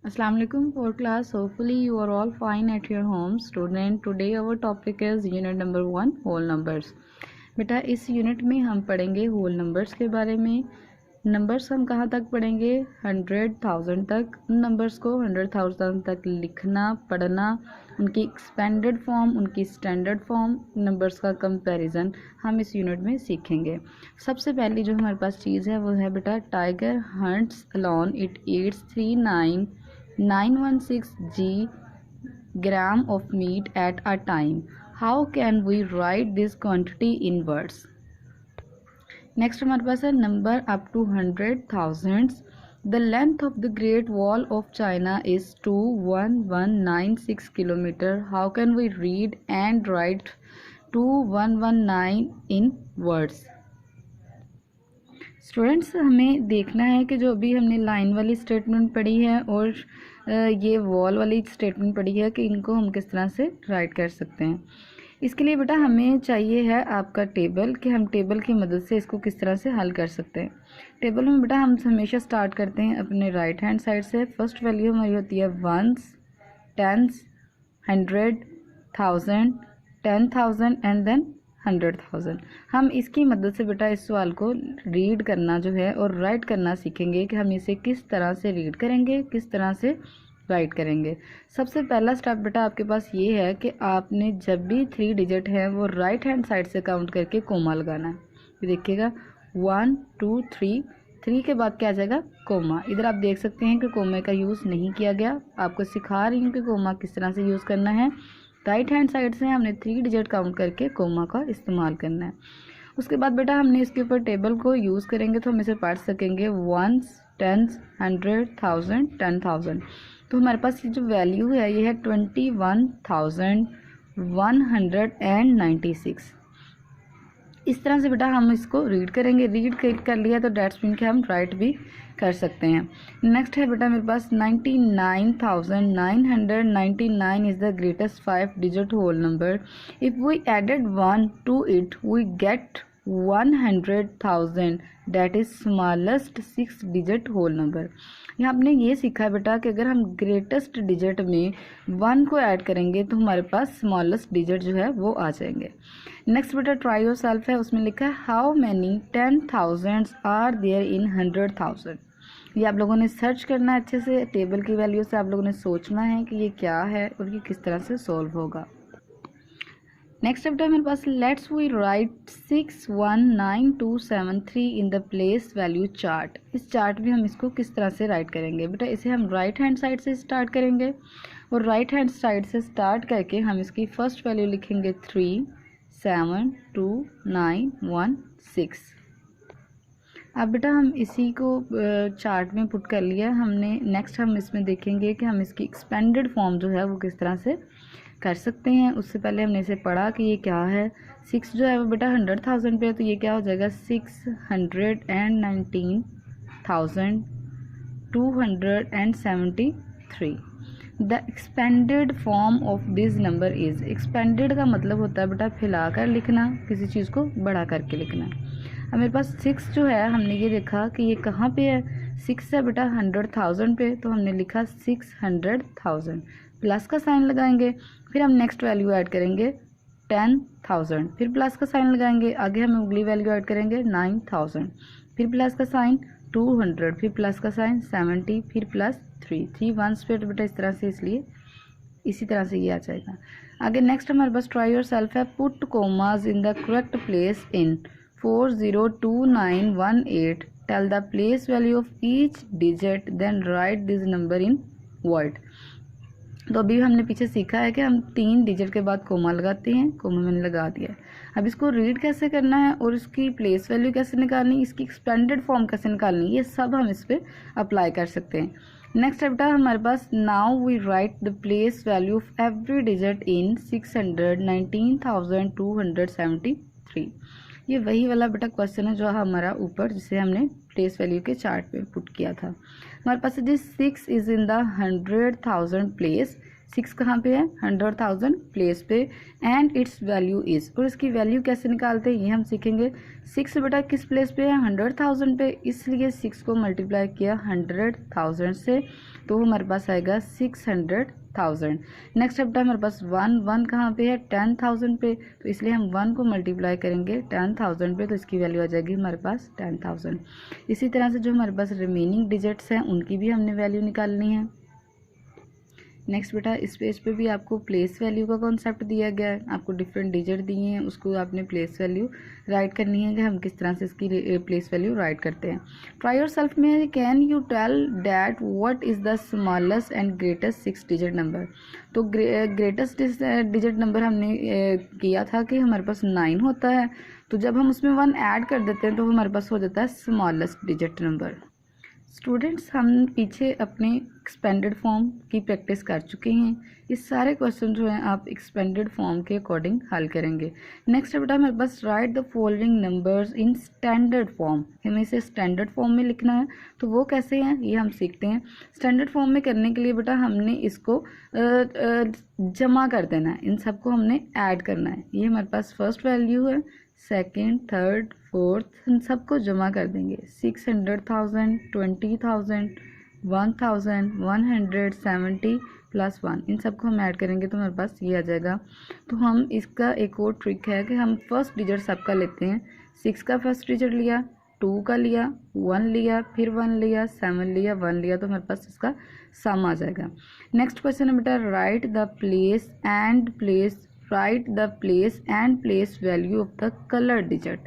Assalamu alaikum for class. Hopefully you are all fine at your home. Student, today our topic is unit number 1 whole numbers. बेटा इस unit में हम पढ़ेंगे whole numbers के बारे में। नंबर्स हम कहाँ तक पढ़ेंगे? 100,000 तक। नंबर्स को 100,000 तक लिखना, पढ़ना, उनकी एक्सपेंडेड फॉर्म, उनकी स्टैंडर्ड फॉर्म, नंबर्स का कंपैरिजन हम इस यूनिट में सीखेंगे। सबसे पहली जो हमारे पास चीज़ है वो है बेटा tiger hunts alone it eats 3916 gram of meat at a time. How can we write this quantity in words? Next हमारे पास है number up to 100,000. The length of the Great Wall of China is 21196 kilometer. How can we read and write 2119 in words? Students, हमें देखना है कि जो अभी हमने लाइन वाली स्टेटमेंट पढ़ी है और ये वॉल वाली स्टेटमेंट पढ़ी है कि इनको हम किस तरह से राइट कर सकते हैं। इसके लिए बेटा हमें चाहिए है आपका टेबल, कि हम टेबल की मदद से इसको किस तरह से हल कर सकते हैं। टेबल में बेटा हम हमेशा स्टार्ट करते हैं अपने राइट हैंड साइड से। फर्स्ट वैल्यू हमारी होती है वंस, टेंस, 100, 1000, 10,000 एंड देन 100,000। हम इसकी मदद से बेटा इस सवाल को रीड करना जो है और राइट करना सीखेंगे कि हम इसे किस तरह से रीड करेंगे, किस तरह से राइट करेंगे। सबसे पहला स्टेप बेटा आपके पास ये है कि आपने जब भी 3 डिजिट है वो राइट हैंड साइड से काउंट करके कोमा लगाना है। ये देखिएगा 1 2 3, 3 के बाद क्या आ जाएगा? कोमा। इधर आप देख सकते हैं कि कोमे का यूज़ नहीं किया गया। आपको सिखा रही हूँ कि कोमा किस तरह से यूज़ करना है। राइट हैंड साइड से हमने 3 डिजिट काउंट करके कोमा का इस्तेमाल करना है। उसके बाद बेटा हमने इसके ऊपर टेबल को यूज़ करेंगे तो हम इसे पढ़ सकेंगे वंस, टेंस, 100, 1000, 10,000। तो हमारे पास ये जो वैल्यू है ये है 21,196। इस तरह से बेटा हम इसको रीड करेंगे। रीड कर लिया तो डेट्स मीन कि हम राइट भी कर सकते हैं। नेक्स्ट है बेटा मेरे पास 99,999 is the greatest 5 digit whole number. If we added 1 to it we get 100,000 that is smallest 6 digit whole number. यहाँ आपने ये सीखा है बेटा कि अगर हम ग्रेटेस्ट डिजिट में 1 को ऐड करेंगे तो हमारे पास स्मॉलेस्ट डिजिट जो है वो आ जाएंगे। नेक्स्ट बेटा ट्राई योर सेल्फ है, उसमें लिखा है how many 10,000 are there in 100,000। ये आप लोगों ने सर्च करना है अच्छे से, टेबल की वैल्यू से आप लोगों ने सोचना है कि ये क्या है और ये किस तरह से सॉल्व होगा। नेक्स्ट बेटा मेरे पास let's we write 619273 in the place value chart. इस चार्ट में हम इसको किस तरह से राइट करेंगे? बेटा इसे हम राइट हैंड साइड से स्टार्ट करेंगे और राइट हैंड साइड से स्टार्ट करके हम इसकी फर्स्ट वैल्यू लिखेंगे 37291 अब बेटा हम इसी को चार्ट में पुट कर लिया हमने। नेक्स्ट हम इसमें देखेंगे कि हम इसकी एक्सपेंडेड फॉर्म जो है वो किस तरह से कर सकते हैं। उससे पहले हमने इसे पढ़ा कि ये क्या है। 6 जो है वो बेटा 100,000 पे, तो ये क्या हो जाएगा? 619,273। The expanded form of this number is. Expanded का मतलब होता है बेटा फैलाकर लिखना, किसी चीज़ को बड़ा करके लिखना। अब मेरे पास 6 जो है हमने ये देखा कि ये कहाँ पे है। 6 है बेटा 100,000 पे, तो हमने लिखा 600,000। प्लस का साइन लगाएंगे, फिर हम नेक्स्ट वैल्यू ऐड करेंगे 10,000, फिर प्लस का साइन लगाएंगे, आगे हम अगली वैल्यू ऐड करेंगे 9,000, फिर प्लस का साइन 200, फिर प्लस का साइन 70, फिर प्लस 3 वंस पे बेटा इस तरह से, इसलिए इसी तरह से ये आ जाएगा। आगे नेक्स्ट हमारे पास ट्राई योर सेल्फ है। Put commas in the correct place in 402918। Tell the place value of each digit then write this number in word. तो अभी हमने पीछे सीखा है कि हम 3 डिजिट के बाद कोमा लगाते हैं। कोमा मैंने लगा दिया है। अब इसको रीड कैसे करना है और इसकी प्लेस वैल्यू कैसे निकालनी, इसकी एक्सपेंडेड फॉर्म कैसे निकालनी, ये सब हम इस पर अप्लाई कर सकते हैं। नेक्स्ट बेटा हमारे पास now we write the place value of every digit in 619,273। ये वही वाला बेटा क्वेश्चन है जो हमारा ऊपर, जिसे हमने प्लेस वैल्यू के चार्ट पे पुट किया था। हमारे पास this 6 is in the 100,000 place, 6 कहाँ पे है, 100,000 प्लेस पे, एंड इट्स वैल्यू इज़, और इसकी वैल्यू कैसे निकालते हैं ये हम सीखेंगे। 6 बेटा किस प्लेस पे है, 100,000 पे, इसलिए 6 को मल्टीप्लाई किया 100,000 से, तो हमारे पास आएगा 600,000। नेक्स्ट बेटा हमारे पास 1 कहाँ पे है, 10,000 पे, तो इसलिए हम 1 को मल्टीप्लाई करेंगे 10,000 पे, तो इसकी वैल्यू आ जाएगी हमारे पास 10,000। इसी तरह से जो हमारे पास रिमेनिंग डिजिट्स हैं उनकी भी हमने वैल्यू निकालनी है। नेक्स्ट बेटा इस पेज पे भी आपको प्लेस वैल्यू का कॉन्सेप्ट दिया गया है, आपको डिफरेंट डिजिट दिए हैं, उसको आपने प्लेस वैल्यू राइट करनी है कि हम किस तरह से इसकी प्लेस वैल्यू राइट करते हैं। ट्राई योर सेल्फ में, can you tell that what is the smallest and greatest 6 digit number. तो ग्रेटेस्ट डिजिट नंबर हमने किया था कि हमारे पास 9 होता है, तो जब हम उसमें 1 ऐड कर देते हैं तो हमारे पास हो जाता है स्मॉलेस्ट डिजिट नंबर। स्टूडेंट्स हम पीछे अपने एक्सपेंडेड फॉर्म की प्रैक्टिस कर चुके हैं, ये सारे क्वेश्चन जो हैं आप एक्सपेंडेड फॉर्म के अकॉर्डिंग हल करेंगे। नेक्स्ट बेटा हमारे पास write the following numbers in standard form, हमें इसे स्टैंडर्ड फॉर्म में लिखना है, तो वो कैसे हैं ये हम सीखते हैं। स्टैंडर्ड फॉर्म में करने के लिए बेटा हमने इसको जमा कर देना है, इन सबको हमने ऐड करना है। ये हमारे पास फर्स्ट वैल्यू है, सेकेंड, थर्ड, फोर्थ, इन सबको जमा कर देंगे। 600,000, 20,000, 1,000, 170 प्लस 1, इन सबको हम ऐड करेंगे तो हमारे पास ये आ जाएगा। तो हम इसका एक और ट्रिक है कि हम फर्स्ट डिजिट सबका लेते हैं। 6 का फर्स्ट डिजिट लिया, 2 का लिया, 1 लिया, फिर 1 लिया, 7 लिया, 1 लिया, तो हमारे पास इसका सम आ जाएगा। नेक्स्ट क्वेश्चन है बेटा right the place and place value of the colour digit.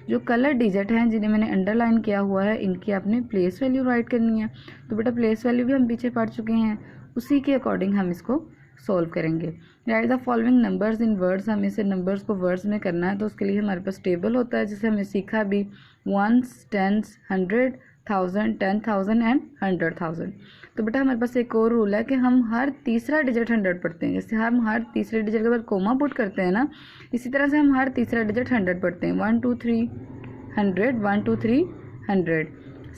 जो कलर डिजिट हैं जिन्हें मैंने अंडरलाइन किया हुआ है, इनकी आपने प्लेस वैल्यू राइट करनी है। तो बेटा प्लेस वैल्यू भी हम पीछे पढ़ चुके हैं, उसी के अकॉर्डिंग हम इसको सॉल्व करेंगे। Right the following numbers in words, हमें इसे नंबर्स को वर्ड्स में करना है, तो उसके लिए हमारे पास टेबल होता है जिसे हमने सीखा भी, 1s, 10s, 100, 1000, 10,000 एंड 100,000। तो बेटा हमारे पास एक और रूल है कि हम हर तीसरा डिजिट 100 पढ़ते हैं। जैसे हम हर तीसरे डिजिट के बाद कोमा पुट करते हैं ना, इसी तरह से हम हर तीसरा डिजिट 100 पढ़ते हैं। 1 2 3 100, 1 2 3 100,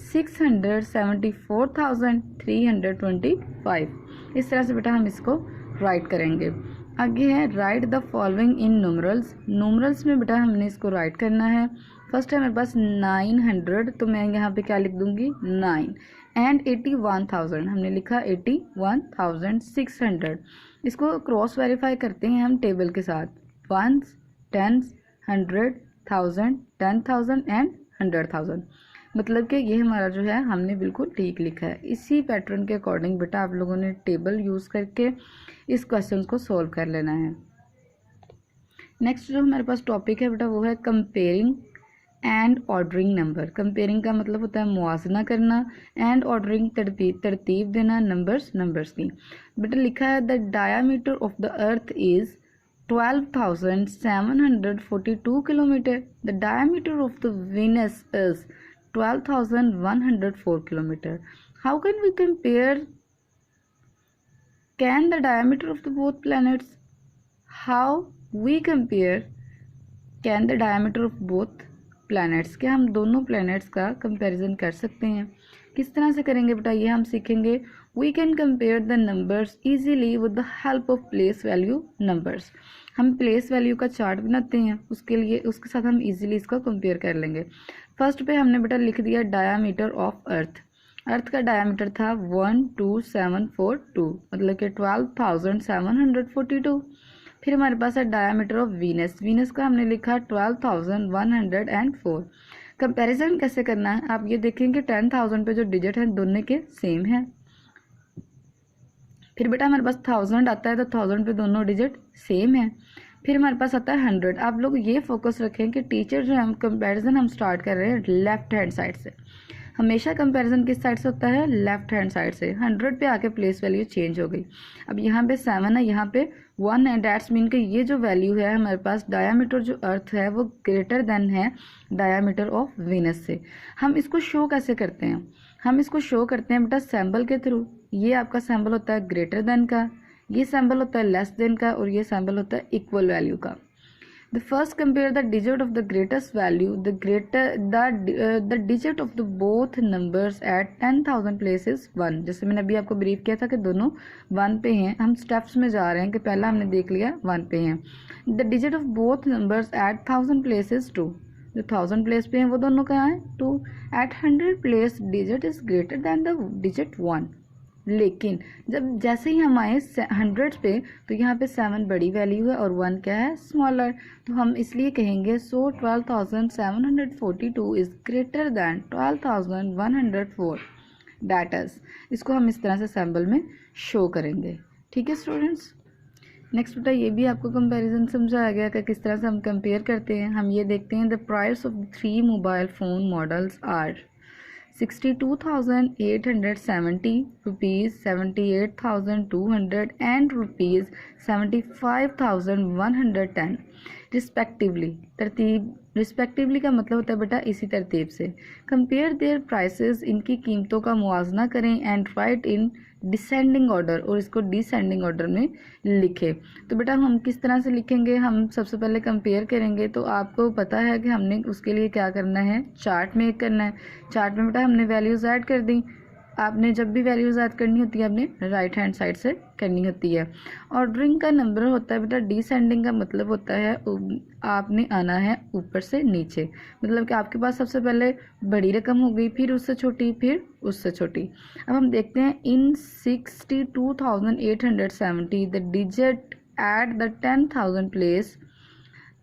674,325। इस तरह से बेटा हम इसको राइट करेंगे। आगे है right the following in numerals. Numerals में बेटा हमने इसको राइट करना है। फर्स्ट है मेरे पास 900, तो मैं यहाँ पे क्या लिख दूंगी 9, एंड 81,000, हमने लिखा 81,600। इसको क्रॉस वेरीफाई करते हैं हम टेबल के साथ, 1s, 10s, 100, 1000, 10,000 एंड 100,000, मतलब कि ये हमारा जो है हमने बिल्कुल ठीक लिखा है। इसी पैटर्न के अकॉर्डिंग बेटा आप लोगों ने टेबल यूज़ करके इस क्वेश्चन को सॉल्व कर लेना है। नेक्स्ट जो हमारे पास टॉपिक है बेटा वो है comparing and ordering number. Comparing का मतलब होता है मुआवजा करना, एंड ऑर्डरिंग तरतीब देना नंबर्स की। बेटा लिखा है the diameter of the earth is 12,742 kilometre, the diameter of the Venus is 12,104 kilometer. How can we compare? Can the diameter of the both planets? How we compare? Can the diameter of both planets? क्या हम दोनों planets का comparison कर सकते हैं? किस तरह से करेंगे बेटा ये हम सीखेंगे। We can compare the numbers easily with the help of place value numbers. हम place value का चार्ट बनाते हैं, उसके साथ हम easily इसको compare कर लेंगे। फर्स्ट पे हमने बेटा लिख दिया डायामीटर ऑफ अर्थ का डायामीटर था 12742, मतलब कि 12,742। फिर हमारे पास है डायामीटर ऑफ वीनस का हमने लिखा 12,104। कंपैरिजन कैसे करना है आप ये देखेंगे, 10,000 पे जो डिजिट हैं दोनों के सेम हैं। फिर बेटा हमारे पास 1000 आता है, तो 1000 पे दोनों डिजिट सेम है। फिर हमारे पास आता है 100। आप लोग ये फोकस रखें कि टीचर जो है हम कंपैरिजन हम स्टार्ट कर रहे हैं लेफ्ट हैंड साइड से। हमेशा कंपैरिजन किस साइड से होता है, लेफ्ट हैंड साइड से। 100 पे आके प्लेस वैल्यू चेंज हो गई। अब यहाँ पे 7 है, यहाँ पे 1 है, डैट्स मीन कि ये जो वैल्यू है हमारे पास डायामीटर जो अर्थ है वो ग्रेटर देन है डायामीटर ऑफ वीनस से। हम इसको शो कैसे करते हैं, हम इसको शो करते हैं बेटा सिंबल के थ्रू। ये आपका सिंबल होता है ग्रेटर देन का, ये सिंबल होता है लेस देन का, और ये सिंबल होता है इक्वल वैल्यू का। The first compare the digit of the greatest value the digit of the both numbers at 10,000 place is 1। जैसे मैंने अभी आपको ब्रीफ किया था कि दोनों 1 पे हैं, हम स्टेप्स में जा रहे हैं कि पहला हमने देख लिया 1 पे हैं। The digit of both numbers at 1000 place is 2। जो 1000 प्लेस पे हैं वो दोनों कहाँ हैं? 2। At 100 place digit is greater than the digit 1। लेकिन जब जैसे ही हम आए 100 पे तो यहाँ पे 7 बड़ी वैल्यू है और 1 क्या है? स्मॉलर। तो हम इसलिए कहेंगे सो 12,742 is greater then 12,104। That is, इसको हम इस तरह से सैम्बल में शो करेंगे। ठीक है स्टूडेंट्स। नेक्स्ट बेटा ये भी आपको कंपैरिजन समझाया गया कि किस तरह से हम कंपेयर करते हैं। हम ये देखते हैं the price of 3 mobile phone models are 62,870 rupees, 78,200 and rupees 75,110 respectively. Respectively का मतलब होता है बेटा इसी तरतीब से। कंपेयर देयर प्राइसेस, इनकी कीमतों का मुआवजना करें and right in descending order, और इसको डिसेंडिंग ऑर्डर में लिखे। तो बेटा हम किस तरह से लिखेंगे? हम सबसे पहले कंपेयर करेंगे तो आपको पता है कि हमने उसके लिए क्या करना है? चार्ट मेक करना है। चार्ट में बेटा हमने वैल्यूज़ ऐड कर दी। आपने जब भी वैल्यूज़ ऐड करनी होती है आपने राइट हैंड साइड से करनी होती है। ऑर्डरिंग का नंबर होता है बेटा डिसेंडिंग का मतलब होता है आपने आना है ऊपर से नीचे, मतलब कि आपके पास सबसे पहले बड़ी रकम हो गई, फिर उससे छोटी, फिर उससे छोटी। अब हम देखते हैं इन 62,870 the digit at the 10,000 place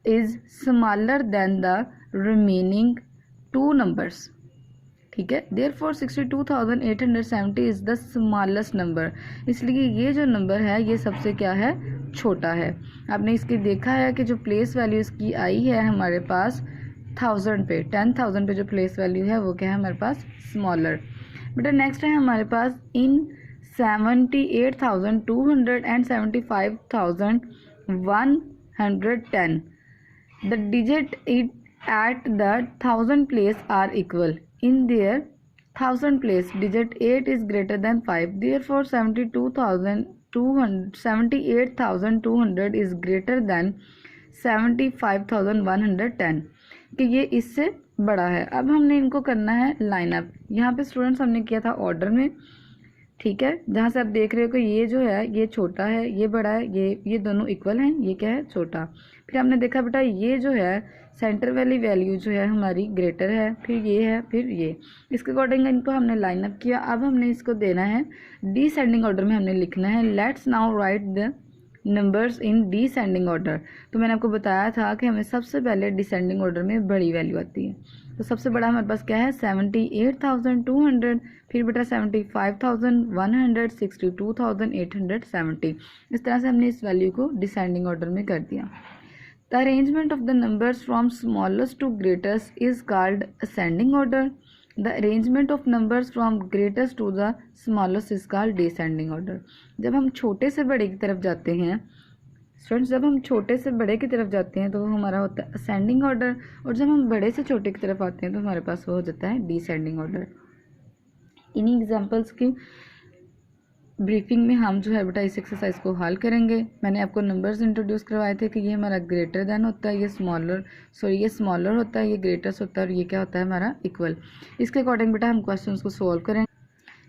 is smaller than the remaining 2 numbers. ठीक है, therefore 62,870 is the smallest number. इसलिए ये जो नंबर है ये सबसे क्या है? छोटा है। आपने इसके देखा है कि जो प्लेस वैल्यू इसकी आई है हमारे पास 1000 पे, 10,000 पे जो प्लेस वैल्यू है वो क्या है हमारे पास? स्मॉलर। बेटा नेक्स्ट है हमारे पास in 78,200 and 75,110 the digit it at the 1000 place are equal. In their 1000 place, digit 8 is greater than 5. Therefore, 78,200 is greater than 75,110 कि ये इससे बड़ा है। अब हमने इनको करना है लाइन अप। यहाँ पे स्टूडेंट्स हमने किया था ऑर्डर में। ठीक है, जहाँ से आप देख रहे हो कि ये जो है ये छोटा है, ये बड़ा है, ये दोनों इक्वल हैं, ये क्या है? छोटा। फिर हमने देखा बेटा ये जो है सेंटर वाली वैल्यू जो है हमारी ग्रेटर है, फिर ये है, फिर ये। इसके अकॉर्डिंग इनको हमने लाइन अप किया। अब हमने इसको देना है डिसेंडिंग ऑर्डर में हमने लिखना है। Let's now right the numbers in descending order. तो मैंने आपको बताया था कि हमें सबसे पहले डिसेंडिंग ऑर्डर में बड़ी वैल्यू आती है। तो सबसे बड़ा हमारे पास क्या है? 78,200, फिर बेटा 75,100, 62,870। इस तरह से हमने इस वैल्यू को डिसेंडिंग ऑर्डर में कर दिया। The arrangement of the numbers from smallest to greatest is called ascending order. The arrangement of numbers from greatest to the smallest is called descending order. जब हम छोटे से बड़े की तरफ जाते हैं स्टूडेंट्स, जब हम छोटे से बड़े की तरफ जाते हैं तो वो हमारा होता है असेंडिंग ऑर्डर, और जब हम बड़े से छोटे की तरफ आते हैं तो हमारे पास वो हो जाता है डिसेंडिंग ऑर्डर। इन्हीं एग्जांपल्स की ब्रीफिंग में हम जो है बेटा इस एक्सरसाइज को हल करेंगे। मैंने आपको नंबर्स इंट्रोड्यूस करवाए थे कि ये हमारा ग्रेटर देन होता है, ये स्मॉलर होता है, ये ग्रेटेस्ट होता है, और ये क्या होता है हमारा? इक्वल। इसके अकॉर्डिंग बेटा हम क्वेश्चंस को सॉल्व करेंगे।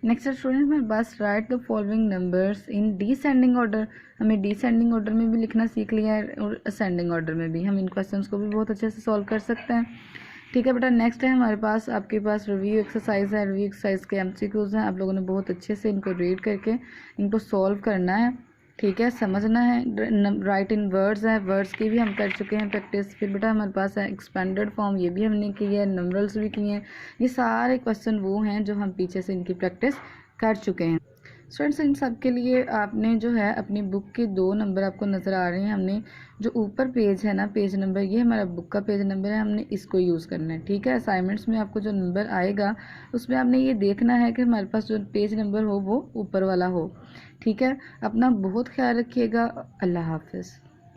नेक्स्ट स्टूडेंट में बस right the following numbers in descending order. हमें डिसेंडिंग ऑर्डर में भी लिखना सीख लिया है और असेंडिंग ऑर्डर में भी। हम इन क्वेश्चंस को भी बहुत अच्छे से सॉल्व कर सकते हैं। ठीक है बेटा, नेक्स्ट है हमारे पास आपके पास रिव्यू एक्सरसाइज है। रिव्यू एक्सरसाइज के MCQs हैं। आप लोगों ने बहुत अच्छे से इनको रीड करके इनको सॉल्व करना है। ठीक है, समझना है। राइट इन वर्ड्स है, वर्ड्स की भी हम कर चुके हैं प्रैक्टिस। फिर बेटा हमारे पास है एक्सपेंडेड फॉर्म, ये भी हमने की है, नंबरल्स भी किए हैं। ये सारे क्वेश्चन वो हैं जो हम पीछे से इनकी प्रैक्टिस कर चुके हैं। स्टूडेंट्स इन सब के लिए आपने जो है अपनी बुक के 2 नंबर आपको नज़र आ रहे हैं। हमने जो ऊपर पेज है ना, पेज नंबर, ये हमारा बुक का पेज नंबर है, हमने इसको यूज़ करना है। ठीक है, असाइनमेंट्स में आपको जो नंबर आएगा उसमें आपने ये देखना है कि हमारे पास जो पेज नंबर हो वो ऊपर वाला हो। ठीक है, अपना बहुत ख्याल रखिएगा। अल्लाह हाफिज़।